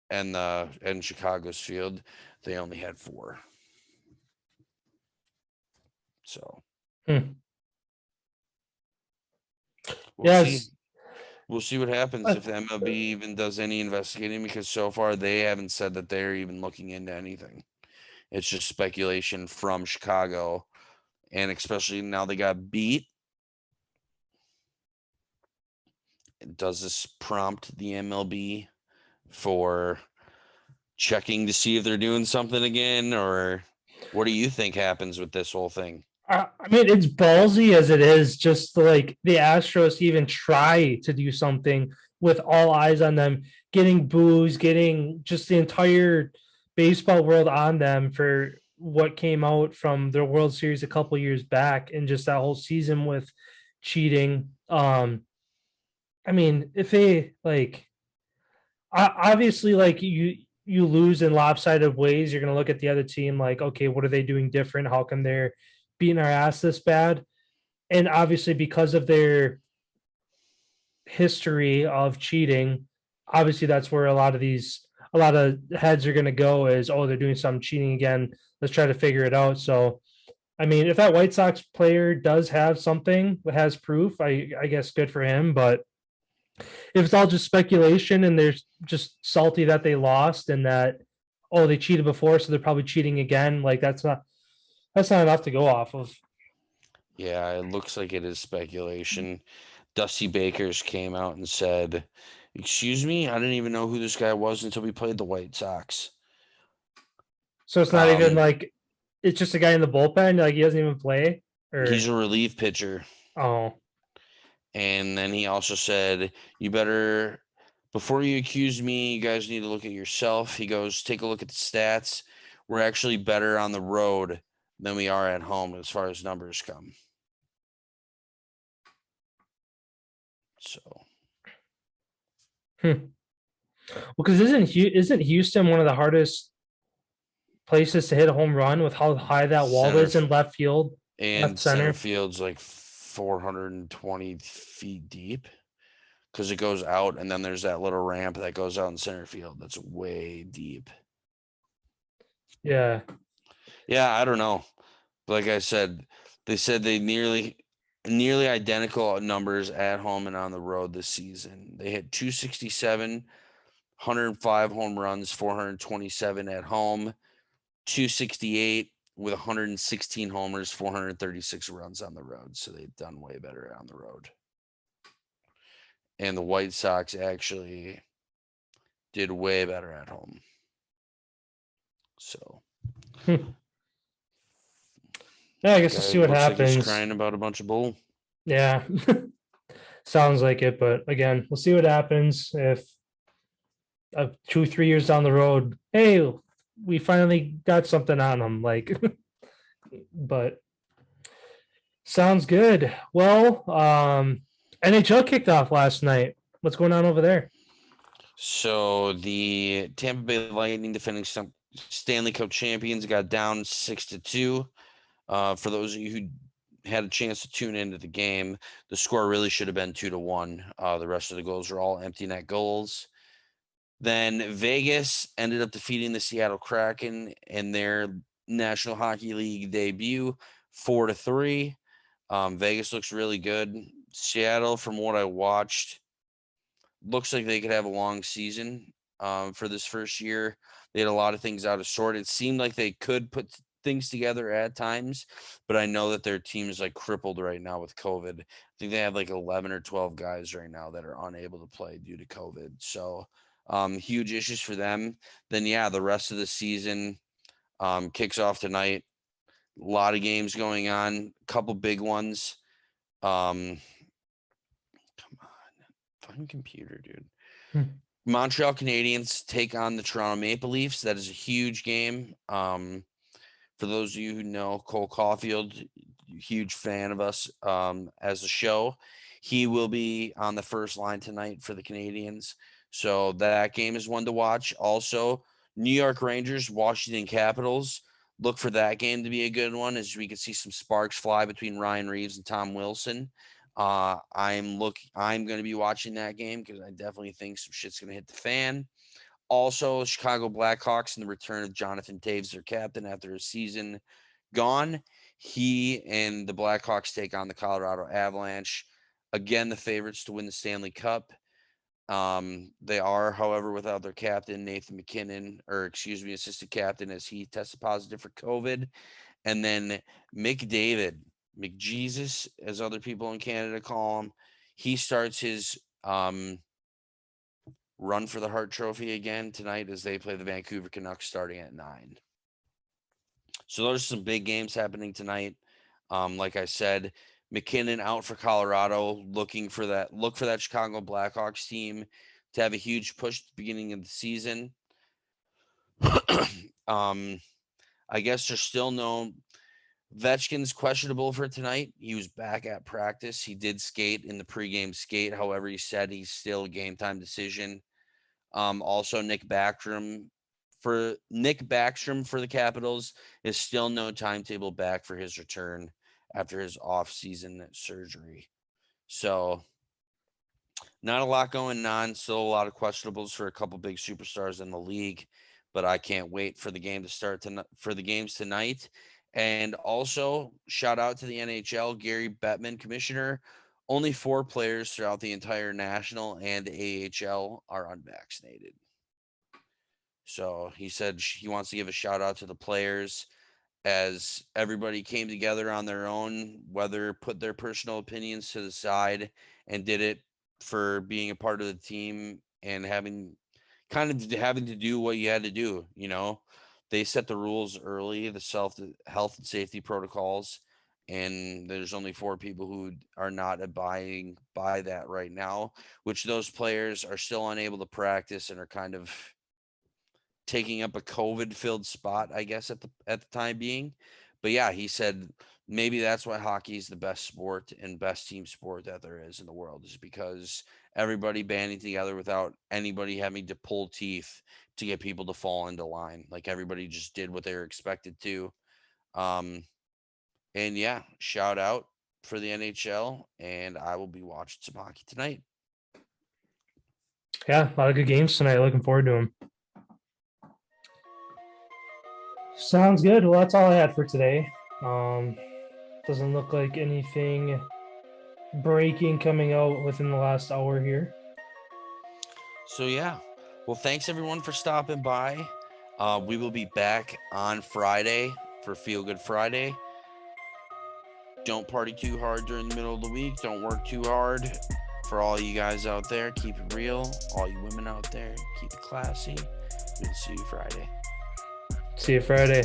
in Chicago's field, they only had 4. So we'll see what happens if the MLB even does any investigating, because so far they haven't said that they're even looking into anything. It's just speculation from Chicago, and especially now they got beat. Does this prompt the MLB for checking to see if they're doing something again, or what do you think happens with this whole thing? I mean, it's ballsy as it is, just like the Astros even try to do something with all eyes on them, getting boos, getting just the entire baseball world on them for what came out from their World Series a couple years back, and just that whole season with cheating. I mean, if they obviously you lose in lopsided ways, you're going to look at the other team like, okay, what are they doing different? How come they're beating our ass this bad? And obviously, because of their history of cheating, obviously that's where a lot of heads are going to go is, oh, they're doing some cheating again. Let's try to figure it out. So, I mean, if that White Sox player does have something that has proof, I guess good for him. But if it's all just speculation and they're just salty that they lost and that, oh, they cheated before, so they're probably cheating again, that's not enough to go off of. Yeah, it looks like it is speculation. Dusty Bakers came out and said, excuse me, I didn't even know who this guy was until we played the White Sox. So it's not even it's just a guy in the bullpen, he doesn't even play? Or he's a relief pitcher. Oh. And then he also said, you better, before you accuse me, you guys need to look at yourself. He goes, take a look at the stats. We're actually better on the road than we are at home as far as numbers come. So. Well, because isn't Houston one of the hardest places to hit a home run with how high that wall is in left field? And left center field's 420 feet deep because it goes out, and then there's that little ramp that goes out in center field. That's way deep. Yeah. Yeah, I don't know. Like I said, they said they nearly nearly identical numbers at home and on the road this season. They hit 267, 105 home runs, 427 at home, 268 with 116 homers, 436 runs on the road. So they've done way better on the road. And the White Sox actually did way better at home. So. Yeah, I guess we'll see what happens. Like he's crying about a bunch of bull. Yeah, sounds like it. But again, we'll see what happens if 2-3 years down the road, hey, we finally got something on them. Like, but sounds good. Well, NHL kicked off last night. What's going on over there? So the Tampa Bay Lightning, defending Stanley Cup champions, got down 6-2. For those of you who had a chance to tune into the game, the score really should have been 2-1. The rest of the goals were all empty net goals. Then Vegas ended up defeating the Seattle Kraken in their National Hockey League debut, 4-3. Vegas looks really good. Seattle, from what I watched, looks like they could have a long season for this first year. They had a lot of things out of sort. It seemed like they could put things together at times, but I know that their team is like crippled right now with COVID. I think they have like 11 or 12 guys right now that are unable to play due to COVID. So huge issues for them. Then the rest of the season kicks off tonight. A lot of games going on, a couple big ones. Come on, fucking computer, dude. Montreal Canadiens take on the Toronto Maple Leafs. That is a huge game. For those of you who know Cole Caulfield, huge fan of us as a show, he will be on the first line tonight for the Canadiens. So that game is one to watch. Also, New York Rangers, Washington Capitals. Look for that game to be a good one, as we can see some sparks fly between Ryan Reeves and Tom Wilson. I'm going to be watching that game because I definitely think some shit's going to hit the fan. Also, Chicago Blackhawks and the return of Jonathan Toews, their captain, after a season gone. He and the Blackhawks take on the Colorado Avalanche. Again, the favorites to win the Stanley Cup. They are, however, without their captain, Nathan McKinnon, assistant captain, as he tested positive for COVID. And then McDavid, McJesus, as other people in Canada call him, he starts his run for the Hart Trophy again tonight as they play the Vancouver Canucks starting at 9. So those are some big games happening tonight. Like I said, McKinnon out for Colorado, look for that Chicago Blackhawks team to have a huge push at the beginning of the season. I guess there's still no Vetchkin's questionable for tonight. He was back at practice. He did skate in the pregame skate. However, he said he's still a game time decision. Also, Nick Backstrom for the Capitals is still no timetable back for his return after his off-season surgery. So not a lot going on. Still a lot of questionables for a couple big superstars in the league, but I can't wait for the game to start for the games tonight. And also, shout out to the NHL, Gary Bettman, commissioner. Only 4 players throughout the entire National and AHL are unvaccinated. So he said he wants to give a shout out to the players, as everybody came together on their own, whether put their personal opinions to the side and did it for being a part of the team and having to do what you had to do. They set the rules early, the health and safety protocols, and there's only 4 people who are not abiding by that right now, which those players are still unable to practice and are kind of taking up a COVID-filled spot, I guess, at the time being. But yeah, he said maybe that's why hockey is the best sport and best team sport that there is in the world, is because everybody banding together without anybody having to pull teeth to get people to fall into line. Like, everybody just did what they were expected to. And yeah, shout out for the NHL, and I will be watching some hockey tonight. Yeah, a lot of good games tonight. Looking forward to them. Sounds good. Well, that's all I had for today. Doesn't look like anything breaking coming out within the last hour here. So yeah, well, thanks everyone for stopping by. We will be back on Friday for Feel Good Friday. Don't party too hard during the middle of the week. Don't work too hard. For all you guys out there, keep it real. All you women out there, keep it classy. We'll see you Friday. See you Friday.